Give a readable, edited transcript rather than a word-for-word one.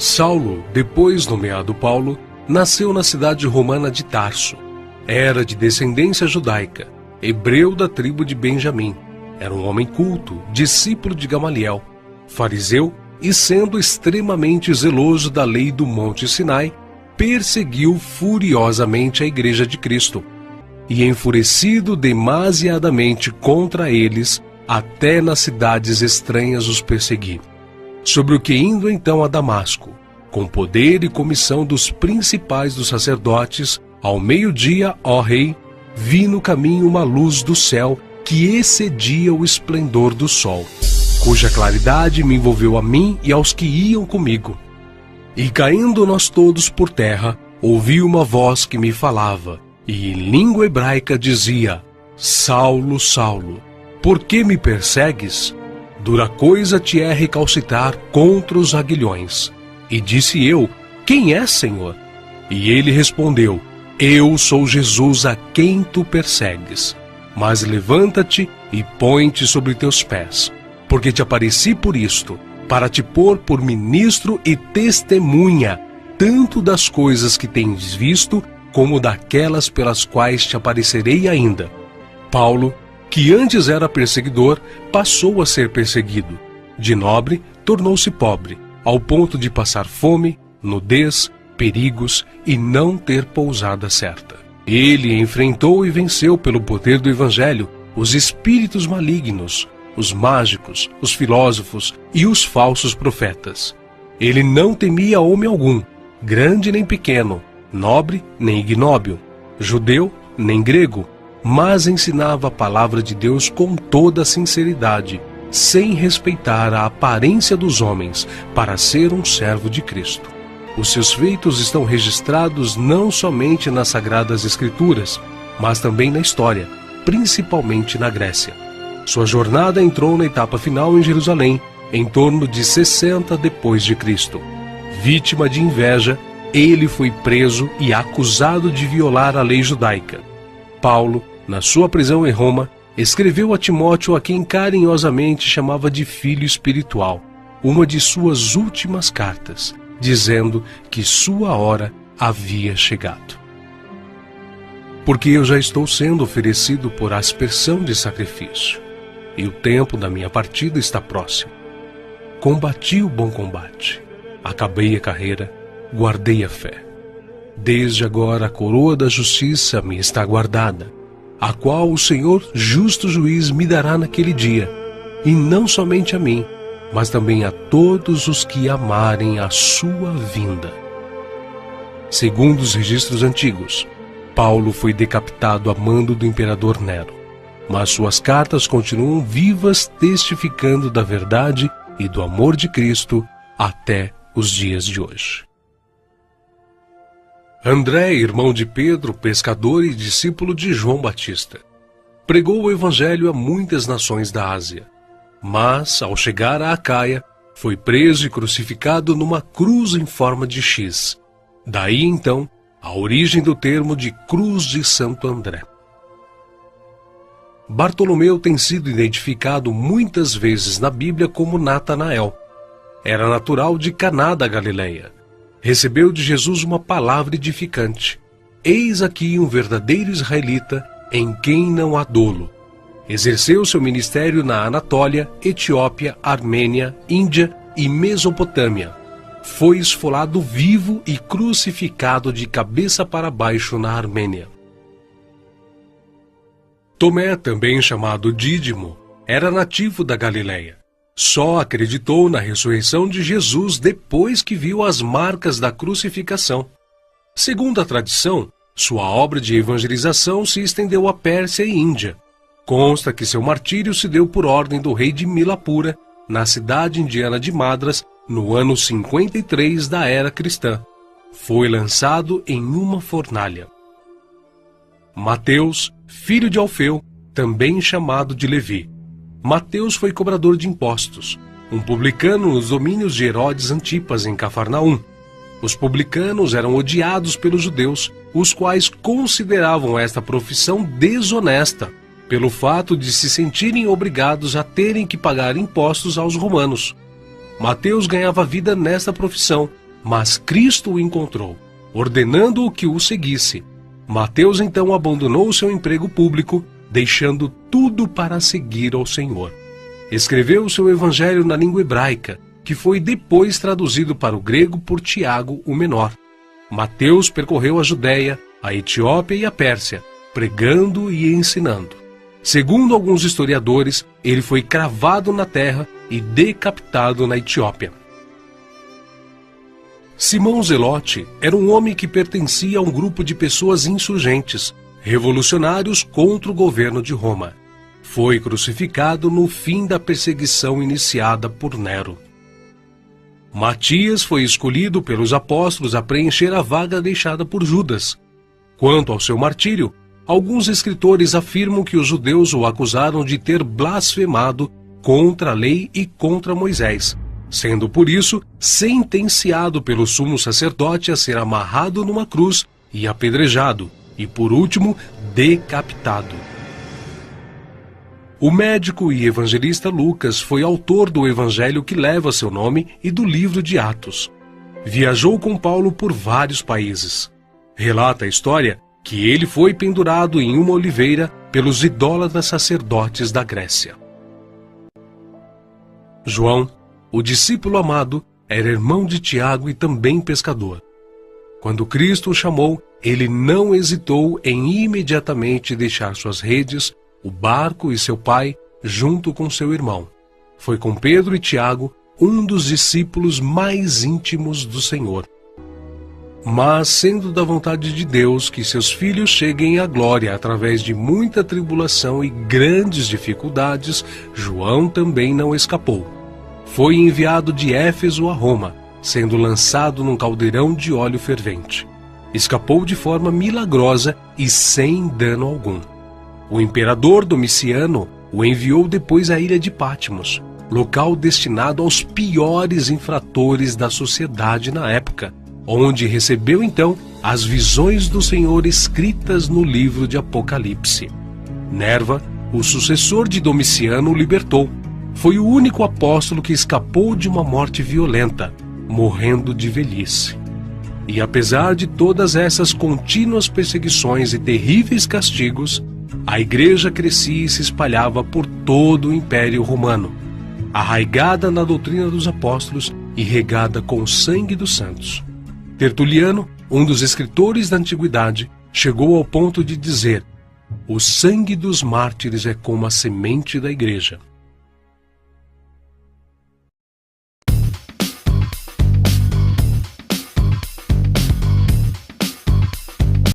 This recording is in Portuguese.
Saulo, depois nomeado Paulo, nasceu na cidade romana de Tarso. Era de descendência judaica, hebreu da tribo de Benjamim. Era um homem culto, discípulo de Gamaliel, fariseu e, sendo extremamente zeloso da lei do Monte Sinai, perseguiu furiosamente a Igreja de Cristo. E, enfurecido demasiadamente contra eles, até nas cidades estranhas os persegui. Sobre o que, indo então a Damasco, com poder e comissão dos principais dos sacerdotes, ao meio-dia, ó rei, vi no caminho uma luz do céu que excedia o esplendor do sol, cuja claridade me envolveu a mim e aos que iam comigo. E caindo nós todos por terra, ouvi uma voz que me falava, e em língua hebraica dizia: Saulo, Saulo, por que me persegues? Dura coisa te é recalcitrar contra os aguilhões. E disse eu: Quem é, Senhor? E ele respondeu: Eu sou Jesus a quem tu persegues. Mas levanta-te e põe-te sobre teus pés, porque te apareci por isto, para te pôr por ministro e testemunha, tanto das coisas que tens visto, como daquelas pelas quais te aparecerei ainda. Paulo, que antes era perseguidor, passou a ser perseguido. De nobre, tornou-se pobre, ao ponto de passar fome, nudez, perigos e não ter pousada certa. Ele enfrentou e venceu pelo poder do Evangelho os espíritos malignos, os mágicos, os filósofos e os falsos profetas. Ele não temia homem algum, grande nem pequeno, nobre nem ignóbil, judeu nem grego, mas ensinava a palavra de Deus com toda a sinceridade, sem respeitar a aparência dos homens, para ser um servo de Cristo. Os seus feitos estão registrados não somente nas Sagradas Escrituras, mas também na história, principalmente na Grécia. Sua jornada entrou na etapa final em Jerusalém, em torno de 60 depois de Cristo. Vítima de inveja, ele foi preso e acusado de violar a lei judaica. Paulo, na sua prisão em Roma, escreveu a Timóteo, a quem carinhosamente chamava de filho espiritual, uma de suas últimas cartas, dizendo que sua hora havia chegado. Porque eu já estou sendo oferecido por aspersão de sacrifício, e o tempo da minha partida está próximo. Combati o bom combate, acabei a carreira, guardei a fé. Desde agora a coroa da justiça me está guardada, a qual o Senhor, justo juiz, me dará naquele dia, e não somente a mim, mas também a todos os que amarem a sua vinda. Segundo os registros antigos, Paulo foi decapitado a mando do imperador Nero, mas suas cartas continuam vivas, testificando da verdade e do amor de Cristo até os dias de hoje. André, irmão de Pedro, pescador e discípulo de João Batista, pregou o evangelho a muitas nações da Ásia. Mas, ao chegar a Acaia, foi preso e crucificado numa cruz em forma de X. Daí, então, a origem do termo de Cruz de Santo André. Bartolomeu tem sido identificado muitas vezes na Bíblia como Natanael. Era natural de Caná da Galileia. Recebeu de Jesus uma palavra edificante. Eis aqui um verdadeiro israelita, em quem não há dolo. Exerceu seu ministério na Anatólia, Etiópia, Armênia, Índia e Mesopotâmia. Foi esfolado vivo e crucificado de cabeça para baixo na Armênia. Tomé, também chamado Dídimo, era nativo da Galileia. Só acreditou na ressurreição de Jesus depois que viu as marcas da crucificação. Segundo a tradição, sua obra de evangelização se estendeu à Pérsia e Índia. Consta que seu martírio se deu por ordem do rei de Milapura, na cidade indiana de Madras, no ano 53 da era cristã. Foi lançado em uma fornalha. Mateus, filho de Alfeu, também chamado de Levi. Mateus foi cobrador de impostos, um publicano nos domínios de Herodes Antipas, em Cafarnaum. Os publicanos eram odiados pelos judeus, os quais consideravam esta profissão desonesta, pelo fato de se sentirem obrigados a terem que pagar impostos aos romanos. Mateus ganhava vida nesta profissão, mas Cristo o encontrou, ordenando-o que o seguisse. Mateus então abandonou seu emprego público, deixando tudo para seguir ao Senhor. Escreveu seu evangelho na língua hebraica, que foi depois traduzido para o grego por Tiago o Menor. Mateus percorreu a Judéia, a Etiópia e a Pérsia, pregando e ensinando. Segundo alguns historiadores, ele foi cravado na terra e decapitado na Etiópia. Simão Zelote era um homem que pertencia a um grupo de pessoas insurgentes, revolucionários contra o governo de Roma. Foi crucificado no fim da perseguição iniciada por Nero. Matias foi escolhido pelos apóstolos a preencher a vaga deixada por Judas. Quanto ao seu martírio, alguns escritores afirmam que os judeus o acusaram de ter blasfemado contra a lei e contra Moisés, sendo por isso sentenciado pelo sumo sacerdote a ser amarrado numa cruz e apedrejado, e por último, decapitado. O médico e evangelista Lucas foi autor do evangelho que leva seu nome e do livro de Atos. Viajou com Paulo por vários países. Relata a história que ele foi pendurado em uma oliveira pelos idólatras sacerdotes da Grécia. João, o discípulo amado, era irmão de Tiago e também pescador. Quando Cristo o chamou, ele não hesitou em imediatamente deixar suas redes, o barco e seu pai, junto com seu irmão. Foi com Pedro e Tiago, um dos discípulos mais íntimos do Senhor. Mas, sendo da vontade de Deus que seus filhos cheguem à glória através de muita tribulação e grandes dificuldades, João também não escapou. Foi enviado de Éfeso a Roma, sendo lançado num caldeirão de óleo fervente. Escapou de forma milagrosa e sem dano algum. O imperador Domiciano o enviou depois à ilha de Patmos, local destinado aos piores infratores da sociedade na época, onde recebeu então as visões do Senhor escritas no livro de Apocalipse. Nerva, o sucessor de Domiciano, o libertou. Foi o único apóstolo que escapou de uma morte violenta, morrendo de velhice. E apesar de todas essas contínuas perseguições e terríveis castigos, a igreja crescia e se espalhava por todo o Império Romano, arraigada na doutrina dos apóstolos e regada com o sangue dos santos. Tertuliano, um dos escritores da antiguidade, chegou ao ponto de dizer: "O sangue dos mártires é como a semente da igreja."